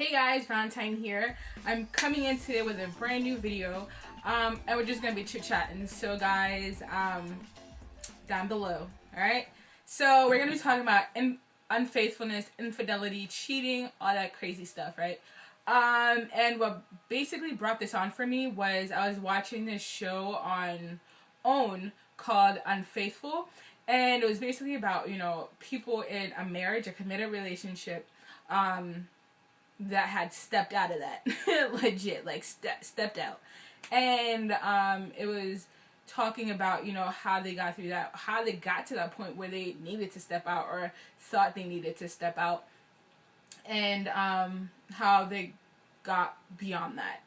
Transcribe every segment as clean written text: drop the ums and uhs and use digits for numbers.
Hey guys, Valentine here. I'm coming in today with a brand new video, and we're just gonna be chit-chatting. So guys, down below, alright? So we're gonna be talking about unfaithfulness, infidelity, cheating, all that crazy stuff, right? And what basically brought this on for me was I was watching this show on OWN called Unfaithful, and it was basically about, you know, people in a marriage, a committed relationship, that had stepped out of that. Legit, like stepped out. And it was talking about, you know, how they got through that, how they got to that point where they needed to step out or thought they needed to step out, and how they got beyond that.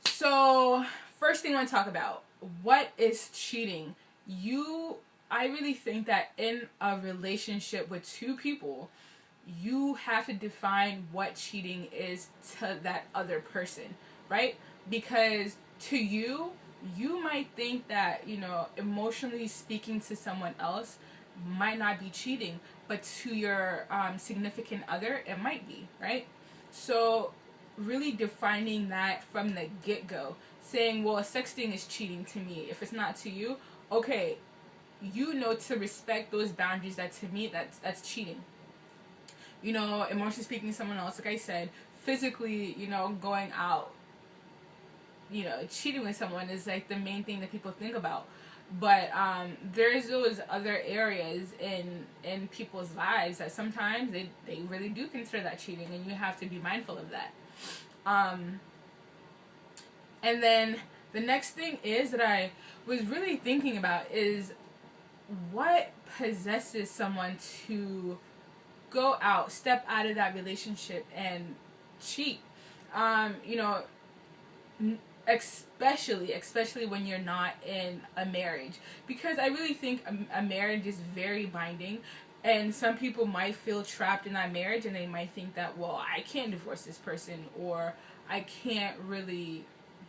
So first thing I want to talk about, what is cheating? I really think that in a relationship with two people, you have to define what cheating is to that other person, right? Because to you, you might think that, you know, emotionally speaking to someone else might not be cheating, but to your significant other, it might be, right? So really defining that from the get-go, saying, well, sexting is cheating to me. If it's not to you, okay, you know to respect those boundaries, that to me, that's cheating. You know, emotionally speaking to someone else, like I said, physically, you know, going out, you know, cheating with someone is like the main thing that people think about. But there's those other areas in people's lives that sometimes they really do consider that cheating, and you have to be mindful of that. And then the next thing is that I was really thinking about is what possesses someone to go out, step out of that relationship and cheat. You know, especially when you're not in a marriage, because I really think a marriage is very binding, and some people might feel trapped in that marriage, and they might think that, well, I can't divorce this person, or I can't really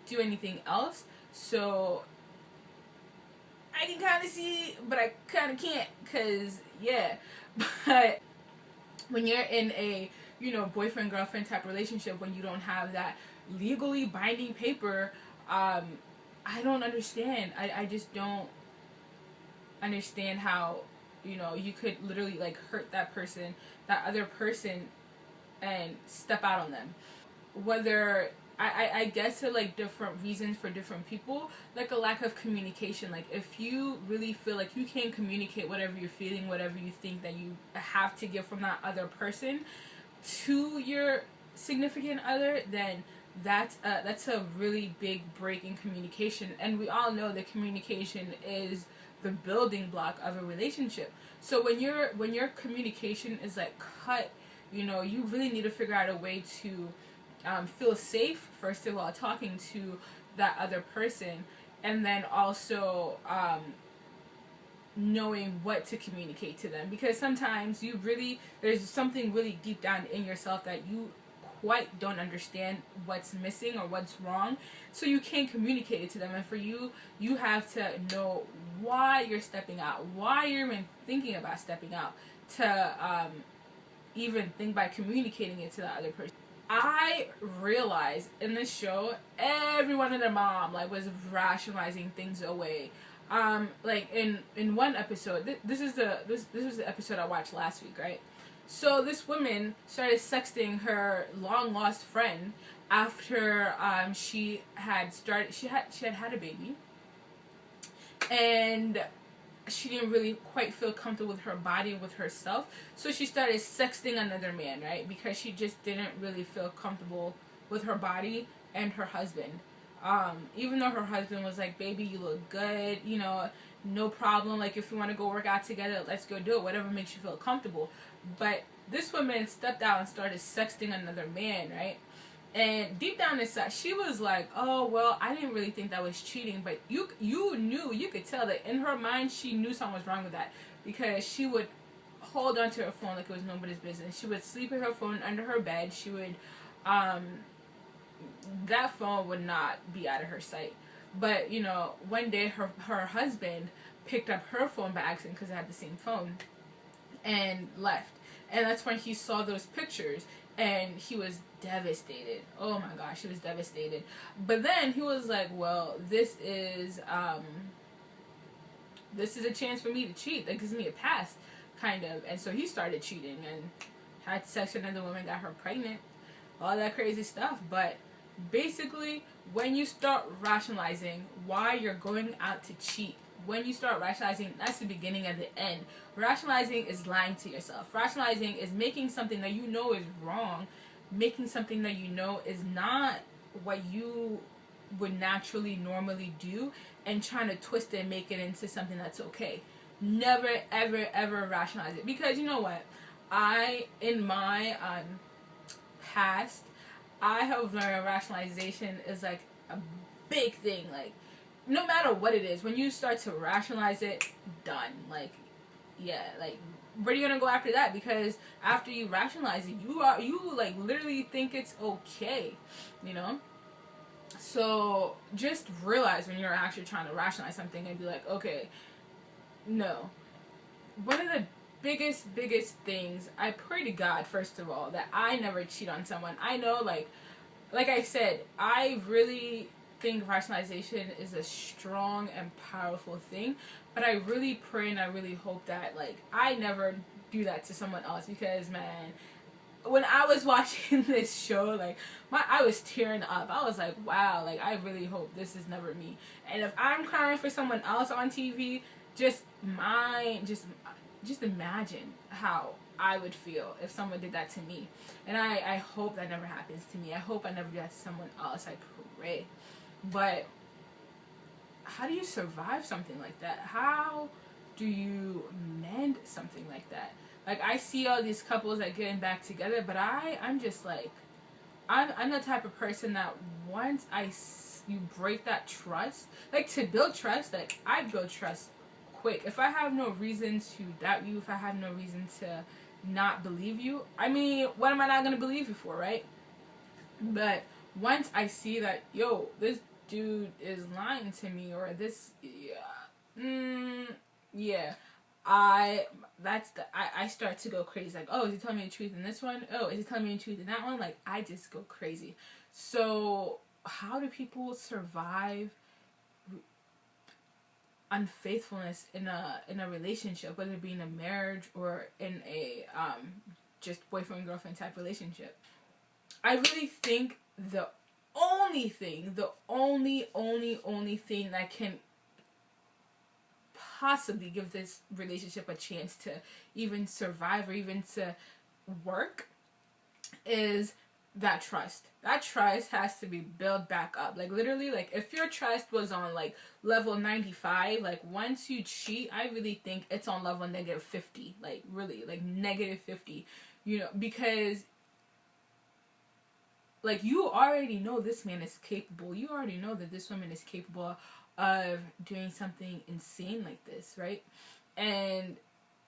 do anything else, so I can kind of see, but I kind of can't, because, yeah. But when you're in a, you know, boyfriend-girlfriend type relationship, when you don't have that legally binding paper, I don't understand. I just don't understand how, you know, you could literally, like, hurt that person, that other person, and step out on them. Whether, I guess it, like, different reasons for different people, like a lack of communication. Like, if you really feel like you can't communicate whatever you're feeling, whatever you think that you have to give from that other person to your significant other, then that's a really big break in communication. And we all know that communication is the building block of a relationship. So when your communication is like cut, you know, you really need to figure out a way to feel safe, first of all, talking to that other person, and then also knowing what to communicate to them, because sometimes there's something really deep down in yourself that you quite don't understand what's missing or what's wrong, so you can't communicate it to them. And for you have to know why you're stepping out, why you're even thinking about stepping out, to even think by communicating it to the other person. I realized in this show, everyone and their mom was rationalizing things away. Like in one episode, this was the episode I watched last week, right? So this woman started sexting her long lost friend after she had had a baby, and she didn't really quite feel comfortable with her body, with herself, so she started sexting another man, right? Because she just didn't really feel comfortable with her body and her husband. Even though her husband was like, baby, you look good, you know, no problem, like, if you want to go work out together, let's go do it, whatever makes you feel comfortable. But this woman stepped out and started sexting another man, right? And deep down inside, she was like, oh, well, I didn't really think that was cheating. But you could tell that in her mind, she knew something was wrong with that. Because she would hold onto her phone like it was nobody's business. She would sleep with her phone under her bed. She would, that phone would not be out of her sight. But, you know, one day her husband picked up her phone by accident because they had the same phone, and left. And that's when he saw those pictures. and he was devastated. Oh my gosh, he was devastated. But then he was like, well, this is a chance for me to cheat. That gives me a pass, kind of. And so he started cheating and had sex with another woman, got her pregnant, all that crazy stuff. But basically, when you start rationalizing why you're going out to cheat, when you start rationalizing, that's the beginning of the end. Rationalizing is lying to yourself. Rationalizing is making something that you know is wrong, making something that you know is not what you would naturally normally do, and trying to twist it and make it into something that's okay. Never, ever, ever rationalize it. Because you know what? In my past, I have learned rationalization is like a big thing. Like, no matter what it is, when you start to rationalize it, done. Like, yeah, like, where are you gonna go after that? Because after you rationalize it, you like literally think it's okay, you know. So just realize when you're actually trying to rationalize something and be like, okay, no. One of the biggest things, I pray to God first of all that I never cheat on someone. I know, like I said, I really think rationalization is a strong and powerful thing, but I really pray and I really hope that like I never do that to someone else. Because man, when I was watching this show, like I was tearing up. I was like, wow, like I really hope this is never me. And if I'm crying for someone else on TV, just imagine how I would feel if someone did that to me. And I hope that never happens to me. I hope I never do that to someone else. I pray. But how do you survive something like that? How do you mend something like that? Like, I see all these couples that getting back together, but I'm just like, I'm the type of person that once you break that trust, like to build trust, like I build trust quick. If I have no reason to doubt you, if I have no reason to not believe you, I mean, what am I not going to believe you for, right? But once I see that, yo, this dude is lying to me, or this, yeah, I start to go crazy. Like, oh, is he telling me the truth in this one? Oh, is he telling me the truth in that one? Like, I just go crazy. So, how do people survive unfaithfulness in a relationship, whether it be in a marriage or in a just boyfriend girlfriend type relationship? I really think the only thing that can possibly give this relationship a chance to even survive or even to work is that trust. That trust has to be built back up. Like, literally, like, if your trust was on, like, level 95, like, once you cheat, I really think it's on level negative 50. Like, really, like, negative 50. You know, because like, you already know this man is capable. You already know that this woman is capable of doing something insane like this, right? And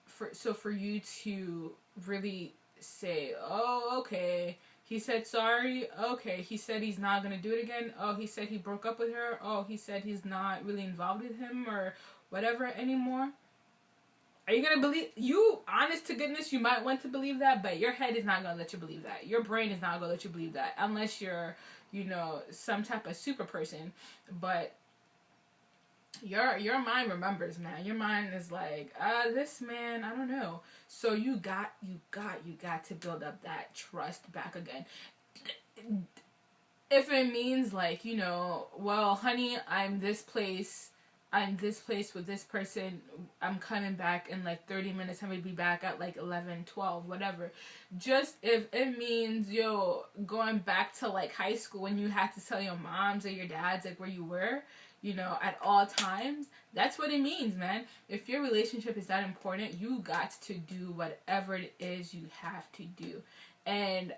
for you to really say, oh, okay, he said sorry, okay, he said he's not gonna do it again, oh, he said he broke up with her, oh, he said he's not really involved with him or whatever anymore. Are you gonna believe? You, honest to goodness, you might want to believe that, but your head is not gonna let you believe that. Your brain is not gonna let you believe that, unless you're, you know, some type of super person. But your mind remembers, man. Your mind is like, this man, I don't know. So you got to build up that trust back again. If it means, like, you know, well, honey, I'm this place with this person, I'm coming back in like 30 minutes, I'm gonna be back at like 11, 12, whatever. Just if it means, yo, going back to like high school when you had to tell your moms or your dads like where you were, you know, at all times, that's what it means, man. If your relationship is that important, you got to do whatever it is you have to do. And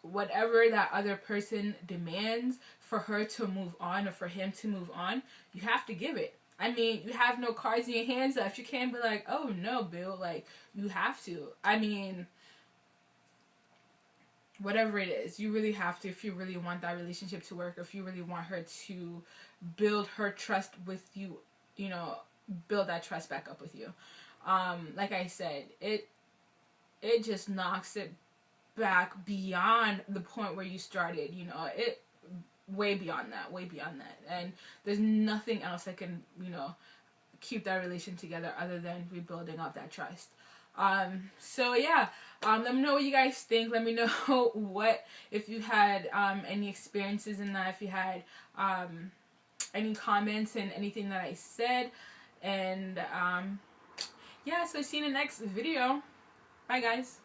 whatever that other person demands for her to move on or for him to move on, you have to give it. I mean, you have no cards in your hands left. You can't be like, oh no, Bill, like, you have to. I mean, whatever it is, you really have to, if you really want that relationship to work, or if you really want her to build her trust with you, you know, build that trust back up with you. Like I said, it just knocks it back beyond the point where you started. You know, it way beyond that, and there's nothing else that can, you know, keep that relation together other than rebuilding up that trust. So yeah, let me know what you guys think. Let me know what, if you had any experiences in that, if you had any comments and anything that I said. And yeah, so see you in the next video. Bye guys.